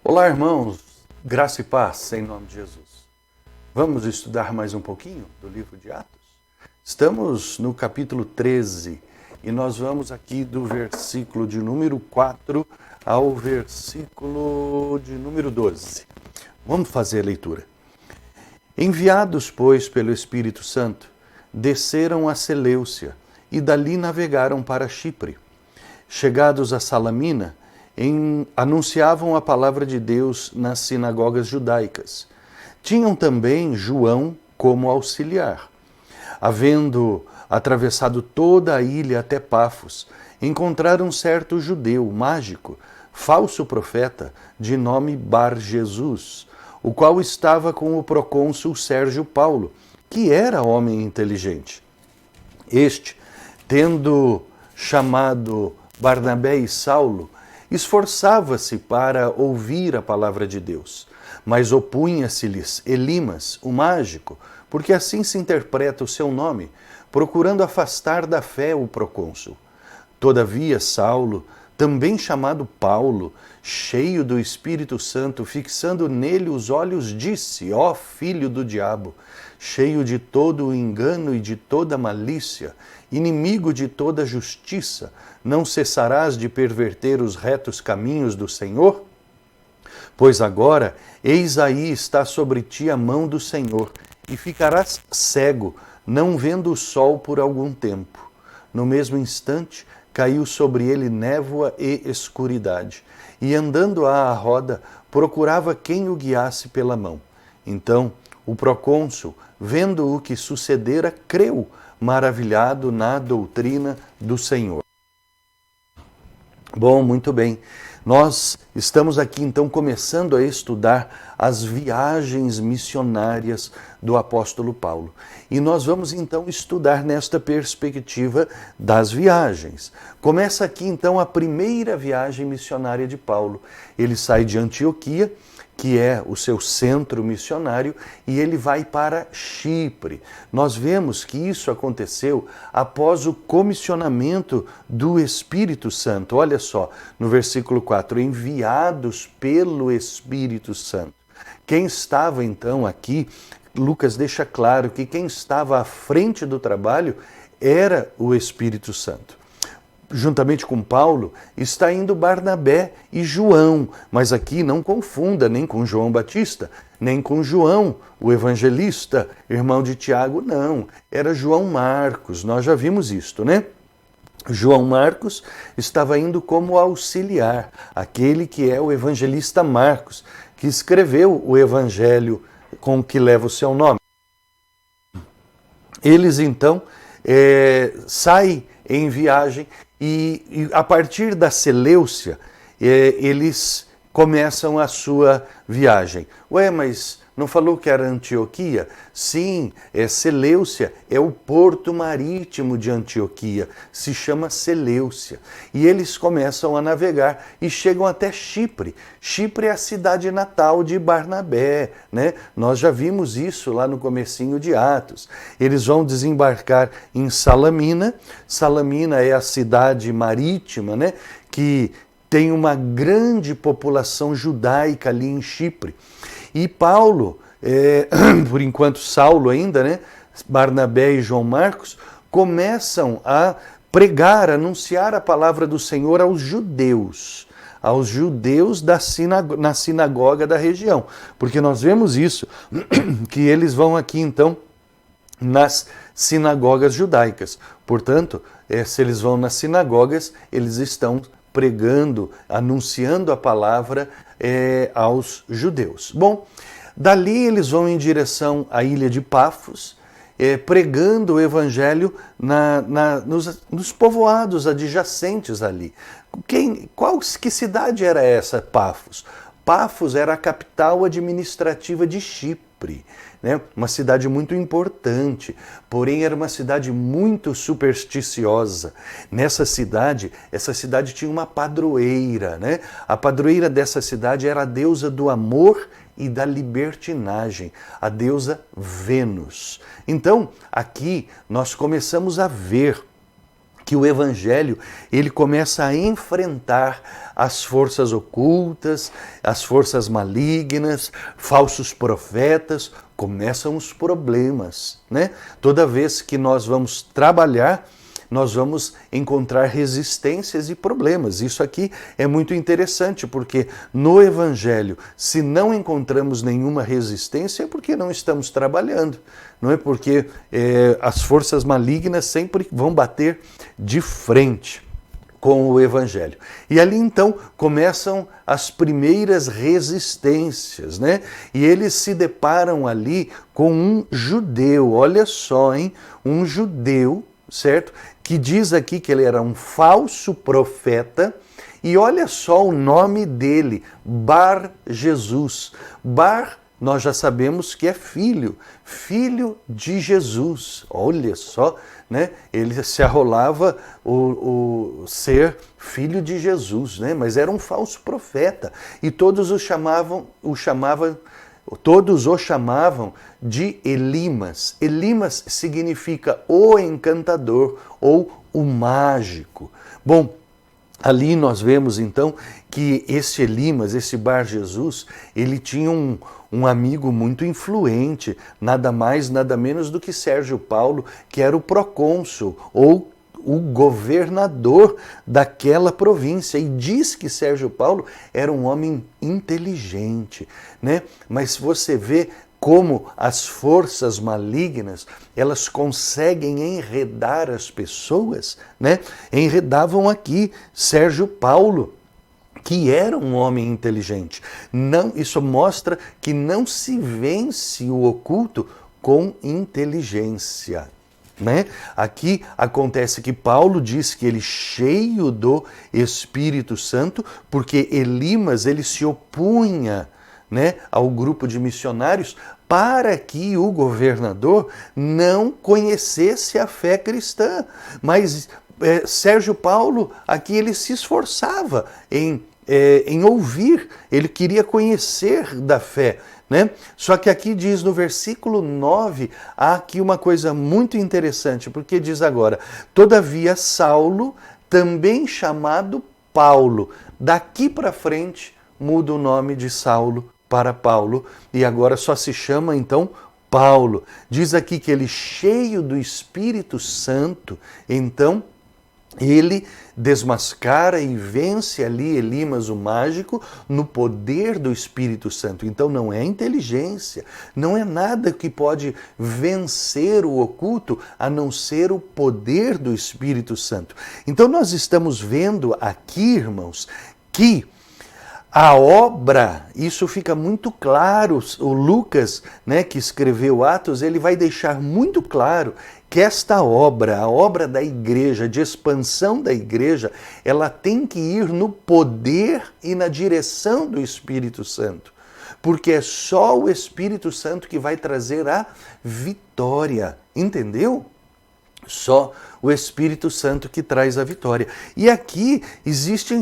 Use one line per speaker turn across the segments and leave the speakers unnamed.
Olá, irmãos, graça e paz em nome de Jesus. Vamos estudar mais um pouquinho do livro de Atos? Estamos no capítulo 13 e nós vamos aqui do versículo de número 4 ao versículo de número 12. Vamos fazer a leitura. Enviados, pois, pelo Espírito Santo, desceram a Seleucia e dali navegaram para Chipre. Chegados a Salamina, anunciavam a palavra de Deus nas sinagogas judaicas. Tinham também João como auxiliar. Havendo atravessado toda a ilha até Pafos, encontraram um certo judeu mágico, falso profeta, de nome Bar-Jesus, o qual estava com o procônsul Sérgio Paulo, que era homem inteligente. Este, tendo chamado Barnabé e Saulo, esforçava-se para ouvir a palavra de Deus, mas opunha-se-lhes Elimas, o mágico, porque assim se interpreta o seu nome, procurando afastar da fé o procônsul. Todavia Saulo, também chamado Paulo, cheio do Espírito Santo, fixando nele os olhos, disse: ó filho do diabo, cheio de todo o engano e de toda malícia, inimigo de toda justiça, não cessarás de perverter os retos caminhos do Senhor? Pois agora, eis aí está sobre ti a mão do Senhor, e ficarás cego, não vendo o sol por algum tempo. No mesmo instante, caiu sobre ele névoa e escuridade, e andando à roda, procurava quem o guiasse pela mão. Então, o procônsul, vendo o que sucedera, creu, maravilhado na doutrina do Senhor. Bom, muito bem. Nós estamos aqui então começando a estudar as viagens missionárias do apóstolo Paulo. E nós vamos então estudar nesta perspectiva das viagens. Começa aqui então a primeira viagem missionária de Paulo. Ele sai de Antioquia, que é o seu centro missionário, e ele vai para Chipre. Nós vemos que isso aconteceu após o comissionamento do Espírito Santo. Olha só, no versículo 4, enviados pelo Espírito Santo. Quem estava então aqui, Lucas deixa claro que quem estava à frente do trabalho era o Espírito Santo. Juntamente com Paulo, está indo Barnabé e João, mas aqui não confunda nem com João Batista, nem com João, o evangelista, irmão de Tiago, não. Era João Marcos, nós já vimos isto, né? João Marcos estava indo como auxiliar, aquele que é o evangelista Marcos, que escreveu o evangelho com que leva o seu nome. Eles então saem em viagem e a partir da Seleucia eles começam a sua viagem. Ué, mas não falou que era Antioquia? Sim, Seleucia é o porto marítimo de Antioquia, se chama Seleucia. E eles começam a navegar e chegam até Chipre. Chipre é a cidade natal de Barnabé, né? Nós já vimos isso lá no comecinho de Atos. Eles vão desembarcar em Salamina. Salamina é a cidade marítima, né? Que tem uma grande população judaica ali em Chipre. E Paulo, por enquanto Saulo ainda, né? Barnabé e João Marcos, começam a pregar, anunciar a palavra do Senhor aos judeus na sinagoga da região. Porque nós vemos isso, que eles vão aqui então nas sinagogas judaicas. Portanto, se eles vão nas sinagogas, eles estão pregando, anunciando a palavra aos judeus. Bom, dali eles vão em direção à ilha de Pafos, pregando o evangelho nos povoados adjacentes ali. Que cidade era essa, Pafos? Pafos era a capital administrativa de Chipre, né? Uma cidade muito importante, porém era uma cidade muito supersticiosa. Essa cidade tinha uma padroeira, né? A padroeira dessa cidade era a deusa do amor e da libertinagem, a deusa Vênus. Então, aqui nós começamos a ver que o evangelho ele começa a enfrentar as forças ocultas, as forças malignas, falsos profetas, começam os problemas, né? Toda vez que nós vamos trabalhar, nós vamos encontrar resistências e problemas. Isso aqui é muito interessante, porque no Evangelho, se não encontramos nenhuma resistência, é porque não estamos trabalhando. Não é porque as forças malignas sempre vão bater de frente com o Evangelho. E ali então começam as primeiras resistências, né? E eles se deparam ali com um judeu, olha só, hein? Um judeu, certo? Que diz aqui que ele era um falso profeta, e olha só o nome dele, Bar Jesus. Bar, nós já sabemos que é filho de Jesus. Olha só, né? Ele se arrolava o ser filho de Jesus, né? Mas era um falso profeta, e todos o chamavam de Elimas. Elimas significa o encantador ou o mágico. Bom, ali nós vemos então que esse Elimas, esse Bar Jesus, ele tinha um amigo muito influente, nada mais, nada menos do que Sérgio Paulo, que era o procônsul ou o governador daquela província. E diz que Sérgio Paulo era um homem inteligente, né? Mas você vê como as forças malignas, elas conseguem enredar as pessoas, né? Enredavam aqui Sérgio Paulo, que era um homem inteligente. Não, isso mostra que não se vence o oculto com inteligência, né? Aqui acontece que Paulo diz que ele cheio do Espírito Santo, porque Elimas ele se opunha, né, ao grupo de missionários, para que o governador não conhecesse a fé cristã. Mas Sérgio Paulo aqui ele se esforçava em ouvir, ele queria conhecer da fé, né? Só que aqui diz no versículo 9, há aqui uma coisa muito interessante, porque diz agora, todavia Saulo, também chamado Paulo, daqui para frente muda o nome de Saulo para Paulo, e agora só se chama então Paulo. Diz aqui que ele cheio do Espírito Santo, então ele desmascara e vence ali Elimas o mágico no poder do Espírito Santo. Então não é inteligência, não é nada que pode vencer o oculto a não ser o poder do Espírito Santo. Então nós estamos vendo aqui, irmãos, que a obra, isso fica muito claro, o Lucas, né, que escreveu Atos, ele vai deixar muito claro que esta obra, a obra da igreja, de expansão da igreja, ela tem que ir no poder e na direção do Espírito Santo. Porque é só o Espírito Santo que vai trazer a vitória, entendeu? Só o Espírito Santo que traz a vitória. E aqui existe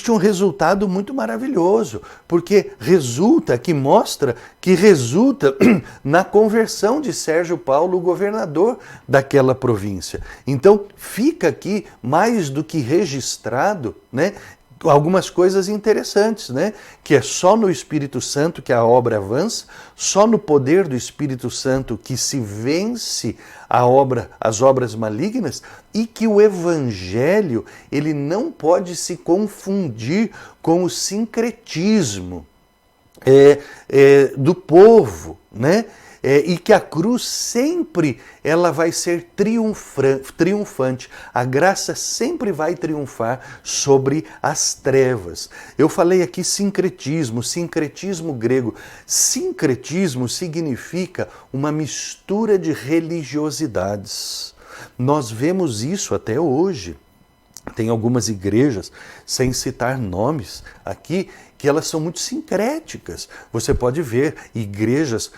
um resultado muito maravilhoso, porque mostra que resulta na conversão de Sérgio Paulo, o governador daquela província. Então fica aqui mais do que registrado, né? Algumas coisas interessantes, né? Que é só no Espírito Santo que a obra avança, só no poder do Espírito Santo que se vence as obras malignas, e que o Evangelho ele não pode se confundir com o sincretismo do povo, né? E que a cruz sempre ela vai ser triunfante. A graça sempre vai triunfar sobre as trevas. Eu falei aqui sincretismo grego. Sincretismo significa uma mistura de religiosidades. Nós vemos isso até hoje. Tem algumas igrejas, sem citar nomes aqui, que elas são muito sincréticas. Você pode ver igrejas,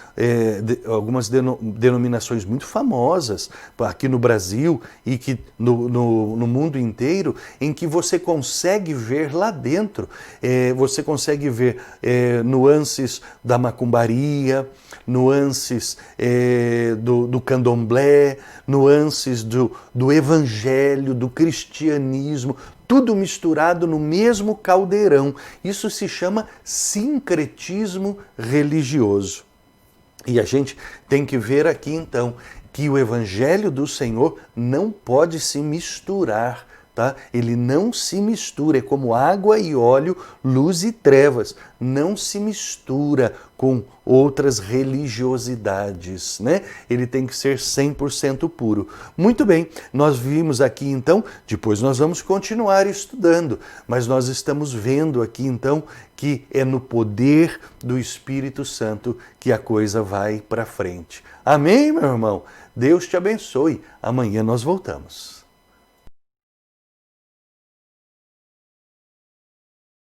algumas denominações muito famosas aqui no Brasil e que no mundo inteiro, em que você consegue ver lá dentro, você consegue ver nuances da macumbaria, nuances do candomblé, nuances do evangelho, do cristianismo, tudo misturado no mesmo caldeirão. Isso se chama sincretismo religioso. E a gente tem que ver aqui então que o evangelho do Senhor não pode se misturar, tá? Ele não se mistura, é como água e óleo, luz e trevas. Não se mistura com outras religiosidades, né? Ele tem que ser 100% puro. Muito bem, nós vimos aqui então, depois nós vamos continuar estudando, mas nós estamos vendo aqui então que é no poder do Espírito Santo que a coisa vai para frente. Amém, meu irmão? Deus te abençoe. Amanhã nós voltamos.